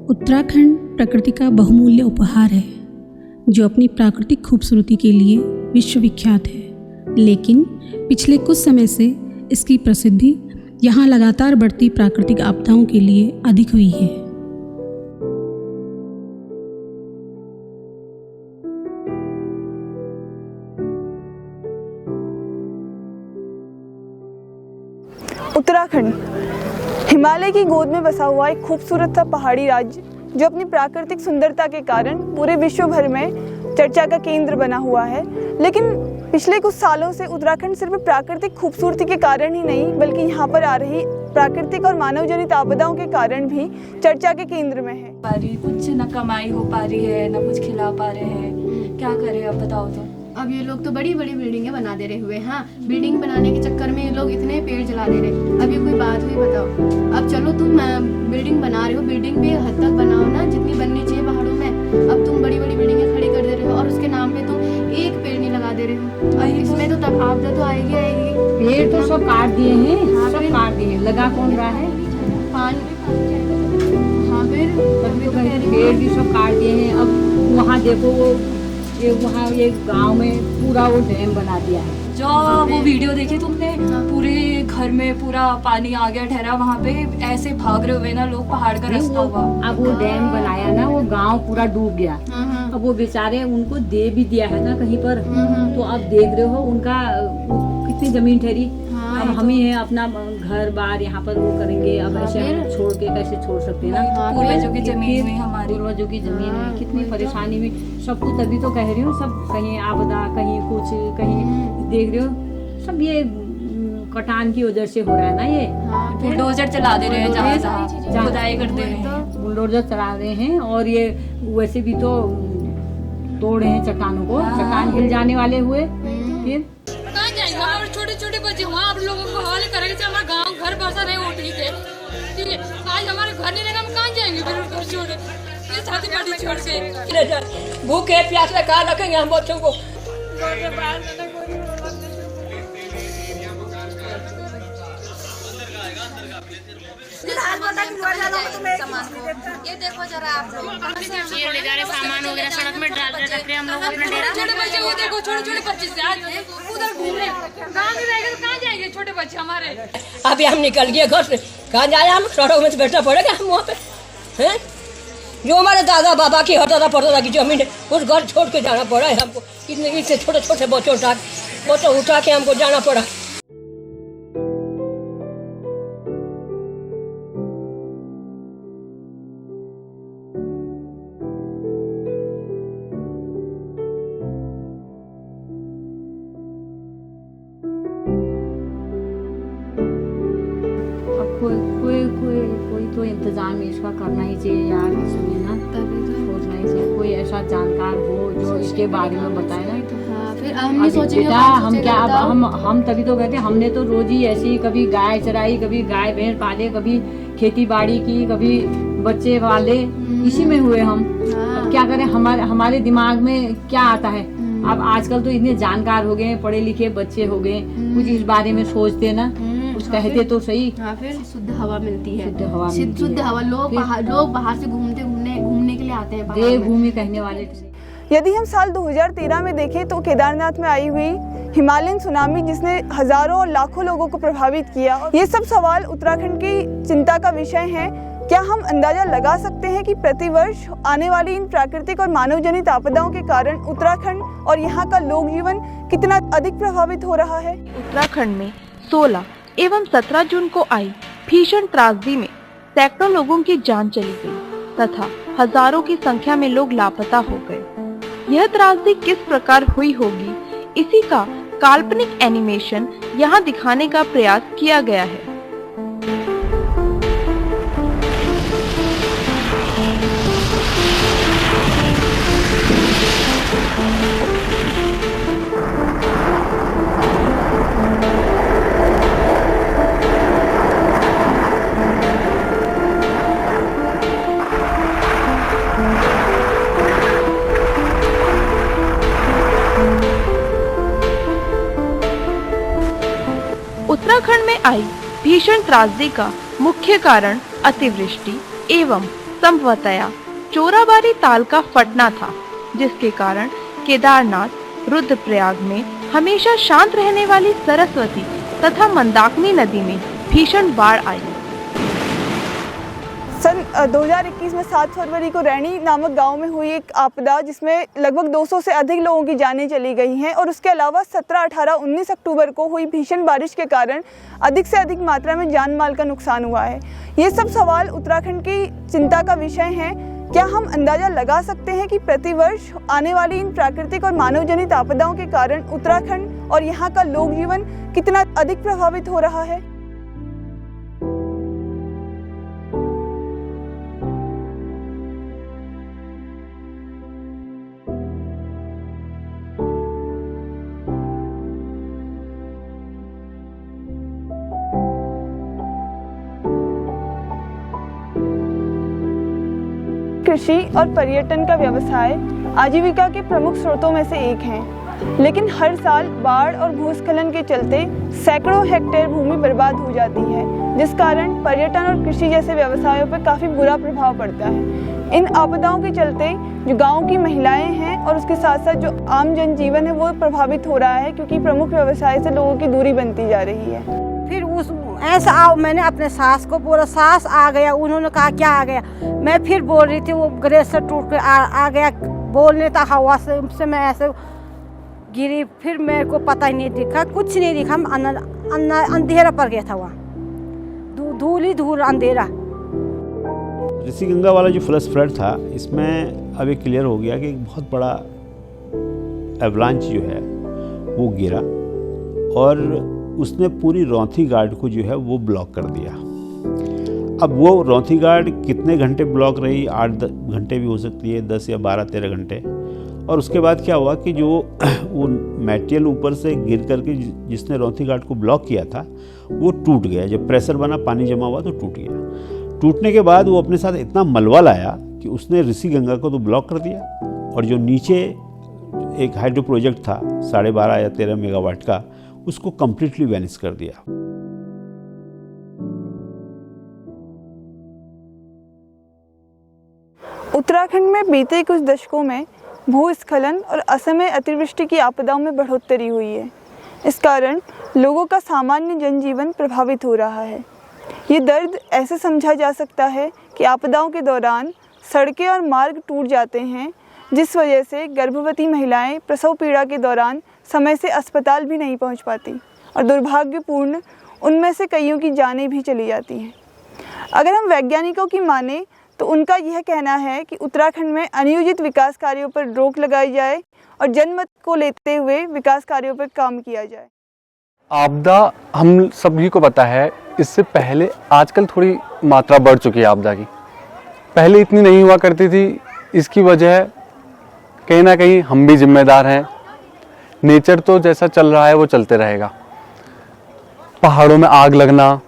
उत्तराखंड प्रकृति का बहुमूल्य उपहार है जो अपनी प्राकृतिक खूबसूरती के लिए विश्वविख्यात है। लेकिन पिछले कुछ समय से इसकी प्रसिद्धि यहाँ लगातार बढ़ती प्राकृतिक आपदाओं के लिए अधिक हुई है। उत्तराखंड हिमालय की गोद में बसा हुआ एक खूबसूरत सा पहाड़ी राज्य जो अपनी प्राकृतिक सुंदरता के कारण पूरे विश्व भर में चर्चा का केंद्र बना हुआ है। लेकिन पिछले कुछ सालों से उत्तराखंड सिर्फ प्राकृतिक खूबसूरती के कारण ही नहीं बल्कि यहाँ पर आ रही प्राकृतिक और मानव जनित आपदाओं के कारण भी चर्चा के केंद्र में है। कुछ न कमाई हो पा रही है, न कुछ खिला पा रहे हैं, क्या करें अब बताओ तो। अब ये लोग तो बड़ी बड़ी बिल्डिंगें बना दे रहे हुए। हाँ, बिल्डिंग बनाने के चक्कर में ये लोग इतने पेड़ जला दे रहे। अब ये कोई बात हुई बताओ। अब चलो तुम बिल्डिंग बना रहे हो, बिल्डिंग भी हद तक बनाओ ना जितनी बननी चाहिए पहाड़ों में। अब तुम बड़ी बड़ी बिल्डिंगें खड़ी कर दे रहे हो और उसके नाम पे तुम एक पेड़ नहीं लगा दे रहे हो। इसमें तो तब आपदा तो आएगी आएगी। पेड़ तो सब काट दिए हैं, सब काट दिए, लगा कौन रहा है? हाँ फिर पेड़ भी सब काट दिए हैं। अब वहाँ देखो वो वहाँ एक गांव में पूरा वो डैम बना दिया है। जो वो वीडियो देखी तुमने, पूरे घर में पूरा पानी आ गया ठहरा, वहाँ पे ऐसे भाग रहे हुए ना लोग, पहाड़ का रास्ता हुआ। अब वो डैम बनाया ना, वो गांव पूरा डूब गया। अब वो बेचारे उनको दे भी दिया है ना कहीं पर। तो अब देख रहे हो उनका कितनी जमीन ठहरी। अब हम ही है अपना घर बार यहाँ पर वो करेंगे। अब ऐसे हम छोड़ के कैसे छोड़ सकते हैं ना। पूर्वजों की जमीन में, हमारी पूर्वजों की जमीन है, कितनी परेशानी हुई सबको। तभी तो कह रही हूँ, सब कहीं आपदा, कहीं कुछ, कहीं देख रहे हो सब ये कटान की वजह से हो रहा है ना। ये बुलडोजर चला दे रहे हैं, जहाँ खुदाई कर दे रहे हैं, बुलडोजर चला रहे हैं। और ये वैसे भी तो तोड़ रहे हैं चट्टानों को, चट्टान हिल जाने वाले हुए। फिर छोटे छोटे बच्चे वहाँ आप लोगों को हवाले करेंगे। हमारा गांव घर बसा रहे वो ठीक है, ठीक है। आज हमारे घर नहीं रहेगा, हम कहाँ जाएंगे फिर घर छोड़, ये शादी पार्टी छोड़ के। भूखे प्यासे कहाँ रखेंगे हम बच्चों को। ये देखो जरा आप लोग ये ले जा रहे सामान वगैरह सड़क में डाल रहे रख रहे हम लोग अपने डेरा। छोटे बच्चे वो देखो, छोटे छोटे बच्चे से आज उधर घूम रहे। गाँव में रहेंगे तो कहाँ जाएंगे छोटे बच्चे हमारे। अभी हम निकल गए घर से, कहाँ जाए हम, सड़क में बैठना पड़ेगा हम वहाँ पे हैं। जो हमारे दादा बाबा की हर दादा परदादा की जमीन है उस घर छोड़ के जाना पड़ा है हमको। इतने से छोटे छोटे बच्चों उठा के हमको जाना पड़ा। कोई तो इंतजाम इसका करना ही चाहिए यार। इसमें ना तभी तो सोचना ही चाहिए, कोई ऐसा जानकार हो जो इसके बारे में बताए ना। फिर हम नहीं सोचेंगे हम क्या। अब हम तभी तो कहते, हमने तो रोज ही ऐसी कभी गाय चराई, कभी गाय भैंस पाले, कभी खेती बाड़ी की, कभी बच्चे वाले, इसी में हुए हम। अब क्या करें, हमारे दिमाग में क्या आता है। अब आजकल तो इतने जानकार हो गए, पढ़े लिखे बच्चे हो गए, कुछ इस बारे में सोचते ना, कुछ कहते तो सही। हाँ, फिर शुद्ध हवा मिलती है, शुद्ध हवा। लोग बाहर से घूमने के लिए आते हैं। देवभूमि कहने वाले। यदि हम साल 2013 में देखें तो केदारनाथ में आई हुई हिमालयन सुनामी जिसने हजारों और लाखों लोगों को प्रभावित किया, ये सब सवाल उत्तराखंड की चिंता का विषय हैं। क्या हम अंदाजा लगा सकते हैं कि प्रतिवर्ष आने वाली इन प्राकृतिक और मानव जनित आपदाओं के कारण उत्तराखंड और यहाँ का लोक जीवन कितना अधिक प्रभावित हो रहा है? उत्तराखंड में 16 एवं 17 जून को आई भीषण त्रासदी में सैकड़ों लोगों की जान चली गई तथा हजारों की संख्या में लोग लापता हो गए। यह त्रासदी किस प्रकार हुई होगी, इसी का काल्पनिक एनिमेशन यहाँ दिखाने का प्रयास किया गया है। उत्तराखंड में आई भीषण त्रासदी का मुख्य कारण अतिवृष्टि एवं संभवतया चोराबारी ताल का फटना था, जिसके कारण केदारनाथ रुद्रप्रयाग में हमेशा शांत रहने वाली सरस्वती तथा मंदाकिनी नदी में भीषण बाढ़ आई। सन 2021 में 7 फरवरी को रैणी नामक गांव में हुई एक आपदा, जिसमें लगभग 200 से अधिक लोगों की जानें चली गई हैं, और उसके अलावा 17, 18, 19 अक्टूबर को हुई भीषण बारिश के कारण अधिक से अधिक मात्रा में जान माल का नुकसान हुआ है। ये सब सवाल उत्तराखंड की चिंता का विषय हैं। क्या हम अंदाज़ा लगा सकते हैं कि प्रतिवर्ष आने वाली इन प्राकृतिक और मानव जनित आपदाओं के कारण उत्तराखंड और यहाँ का लोक जीवन कितना अधिक प्रभावित हो रहा है? कृषि और पर्यटन का व्यवसाय आजीविका के प्रमुख स्रोतों में से एक है, लेकिन हर साल बाढ़ और भूस्खलन के चलते सैकड़ों हेक्टेयर भूमि बर्बाद हो जाती है, जिस कारण पर्यटन और कृषि जैसे व्यवसायों पर काफ़ी बुरा प्रभाव पड़ता है। इन आपदाओं के चलते जो गांव की महिलाएं हैं और उसके साथ साथ जो आम जनजीवन है वो प्रभावित हो रहा है, क्योंकि प्रमुख व्यवसाय से लोगों की दूरी बनती जा रही है। फिर उस ऐसा आओ, मैंने अपने सास को बोला, सास आ गया, उन्होंने कहा क्या आ गया, मैं फिर बोल रही थी, वो ग्रेसर टूट के आ गया, बोलने था हवा से मैं ऐसे गिरी, फिर मेरे को पता ही नहीं दिखा, कुछ नहीं दिखा, अंधेरा पड़ गया था वहाँ, धूल ही धूल, अंधेरा। ऋषिगंगा वाला जो फ्लड था, इसमें अब ये क्लियर हो गया कि एक बहुत बड़ा एवलांच जो है वो गिरा और उसने पूरी रौंथी गार्ड को जो है वो ब्लॉक कर दिया। अब वो रौंथी गार्ड कितने घंटे ब्लॉक रही, 8 घंटे भी हो सकती है, 10 या 12-13 घंटे। और उसके बाद क्या हुआ कि जो वो मटेरियल ऊपर से गिर करके जिसने रौंथी गार्ड को ब्लॉक किया था वो टूट गया। जब प्रेशर बना, पानी जमा हुआ तो टूट गया। टूटने के बाद वो अपने साथ इतना मलबा लाया कि उसने ऋषिगंगा को तो ब्लॉक कर दिया, और जो नीचे एक हाइड्रो प्रोजेक्ट था 12.5 या 13 मेगावाट का, उसको कंप्लीटली वैनिश कर दिया। उत्तराखंड में बीते कुछ दशकों में भूस्खलन और असमय अतिवृष्टि की आपदाओं में बढ़ोतरी हुई है। इस कारण लोगों का सामान्य जनजीवन प्रभावित हो रहा है। ये दर्द ऐसे समझा जा सकता है कि आपदाओं के दौरान सड़कें और मार्ग टूट जाते हैं, जिस वजह से गर्भवती महिलाएं प्रसव पीड़ा के दौरान समय से अस्पताल भी नहीं पहुंच पाती, और दुर्भाग्यपूर्ण उनमें से कईयों की जानें भी चली जाती हैं। अगर हम वैज्ञानिकों की माने तो उनका यह कहना है कि उत्तराखंड में अनियोजित विकास कार्यों पर रोक लगाई जाए और जनमत को लेते हुए विकास कार्यों पर काम किया जाए। आपदा हम सभी को पता है, इससे पहले आजकल थोड़ी मात्रा बढ़ चुकी है आपदा की। पहले इतनी नहीं हुआ करती थी। इसकी वजह कहीं ना कहीं हम भी जिम्मेदार हैं। नेचर तो जैसा चल रहा है वो चलते रहेगा। पहाड़ों में आग लगना,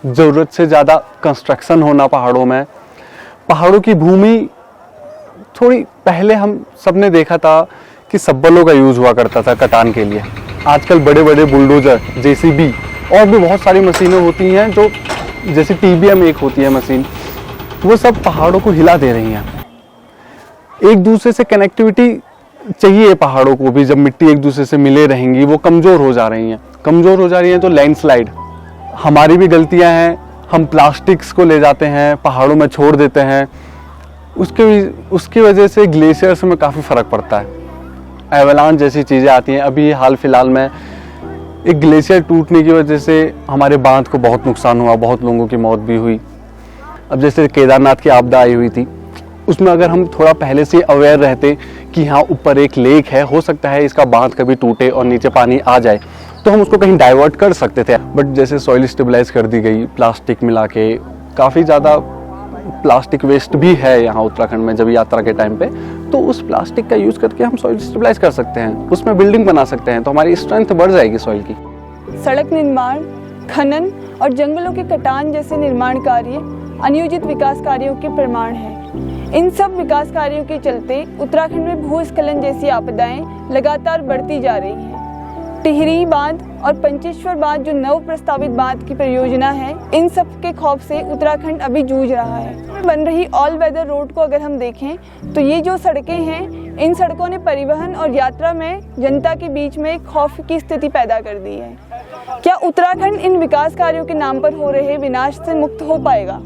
ज़रूरत से ज़्यादा कंस्ट्रक्शन होना पहाड़ों में, पहाड़ों की भूमि थोड़ी पहले हम सब ने देखा था कि सब्बलों का यूज़ हुआ करता था कटान के लिए। आजकल बड़े बड़े बुलडोजर, जेसीबी और भी बहुत सारी मशीनें होती हैं, जो जैसे टीबीएम एक होती है मशीन, वो सब पहाड़ों को हिला दे रही हैं। एक दूसरे से कनेक्टिविटी चाहिए पहाड़ों को भी। जब मिट्टी एक दूसरे से मिले रहेंगी, वो कमज़ोर हो जा रही हैं तो लैंडस्लाइड, हमारी भी गलतियां हैं। हम प्लास्टिक्स को ले जाते हैं, पहाड़ों में छोड़ देते हैं, उसकी वजह से ग्लेशियर्स में काफ़ी फ़र्क पड़ता है। एवलांच जैसी चीज़ें आती हैं। अभी हाल फिलहाल में एक ग्लेशियर टूटने की वजह से हमारे बांध को बहुत नुकसान हुआ, बहुत लोगों की मौत भी हुई। अब जैसे केदारनाथ की आपदा आई हुई थी, उसमें अगर हम थोड़ा पहले से अवेयर रहते कि हाँ ऊपर एक लेक है, हो सकता है इसका बांध कभी टूटे और नीचे पानी आ जाए, तो हम उसको कहीं डाइवर्ट कर सकते थे। बट जैसे सॉइल स्टेबलाइज कर दी गई, प्लास्टिक मिला के, काफ़ी ज़्यादा प्लास्टिक वेस्ट भी है यहाँ उत्तराखंड में जब यात्रा के टाइम पे, तो उस प्लास्टिक का यूज़ करके हम सॉइल स्टेबलाइज कर सकते हैं, उसमें बिल्डिंग बना सकते हैं, तो हमारी स्ट्रेंथ बढ़ जाएगी सॉइल की। सड़क निर्माण, खनन और जंगलों के कटान जैसे निर्माण कार्य अनियोजित विकास कार्यों के प्रमाण हैं। इन सब विकास कार्यों के चलते उत्तराखंड में भूस्खलन जैसी आपदाएं लगातार बढ़ती जा रही हैं। टिहरी बांध और पंचेश्वर बांध जो नव प्रस्तावित बांध की परियोजना है, इन सब के खौफ से उत्तराखंड अभी जूझ रहा है। बन रही ऑल वेदर रोड को अगर हम देखें तो ये जो सड़कें हैं, इन सड़कों ने परिवहन और यात्रा में जनता के बीच में एक खौफ की स्थिति पैदा कर दी है। क्या उत्तराखंड इन विकास कार्यों के नाम पर हो रहे विनाश से मुक्त हो पाएगा?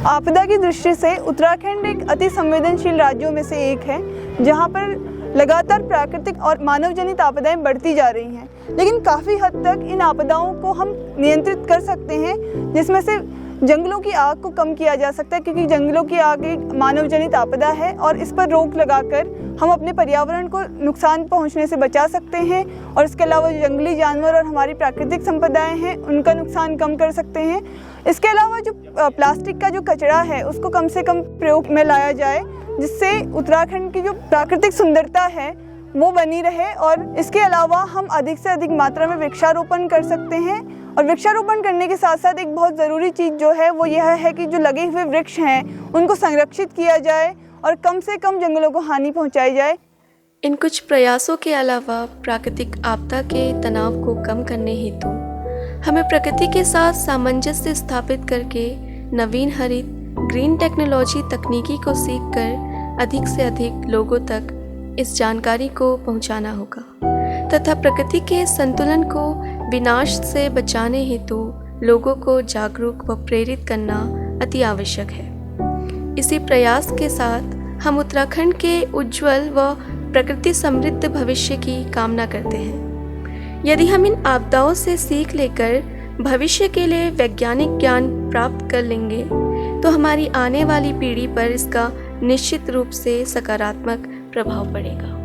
आपदा की दृष्टि से उत्तराखंड एक अति संवेदनशील राज्यों में से एक है, जहां पर लगातार प्राकृतिक और मानव जनित आपदाएं बढ़ती जा रही हैं, लेकिन काफ़ी हद तक इन आपदाओं को हम नियंत्रित कर सकते हैं, जिसमें से जंगलों की आग को कम किया जा सकता है, क्योंकि जंगलों की आग एक मानव जनित आपदा है और इस पर रोक लगाकर हम अपने पर्यावरण को नुकसान पहुंचने से बचा सकते हैं और इसके अलावा जो जंगली जानवर और हमारी प्राकृतिक संपदाएं हैं उनका नुकसान कम कर सकते हैं। इसके अलावा जो प्लास्टिक का जो कचरा है उसको कम से कम प्रयोग में लाया जाए, जिससे उत्तराखंड की जो प्राकृतिक सुंदरता है वो बनी रहे। और इसके अलावा हम अधिक से अधिक मात्रा में वृक्षारोपण कर सकते हैं, और वृक्षारोपण करने के साथ साथ एक बहुत ज़रूरी चीज़ जो है वो यह है कि जो लगे हुए वृक्ष हैं उनको संरक्षित किया जाए और कम से कम जंगलों को हानि पहुंचाई जाए। इन कुछ प्रयासों के अलावा प्राकृतिक आपदा के तनाव को कम करने हेतु हमें प्रकृति के साथ सामंजस्य स्थापित करके नवीन हरित ग्रीन टेक्नोलॉजी तकनीकी को सीखकर अधिक से अधिक लोगों तक इस जानकारी को पहुंचाना होगा तथा प्रकृति के संतुलन को विनाश से बचाने हेतु लोगों को जागरूक व प्रेरित करना अति आवश्यक है। इसी प्रयास के साथ हम उत्तराखंड के उज्जवल व प्रकृति समृद्ध भविष्य की कामना करते हैं। यदि हम इन आपदाओं से सीख लेकर भविष्य के लिए वैज्ञानिक ज्ञान प्राप्त कर लेंगे तो हमारी आने वाली पीढ़ी पर इसका निश्चित रूप से सकारात्मक प्रभाव पड़ेगा।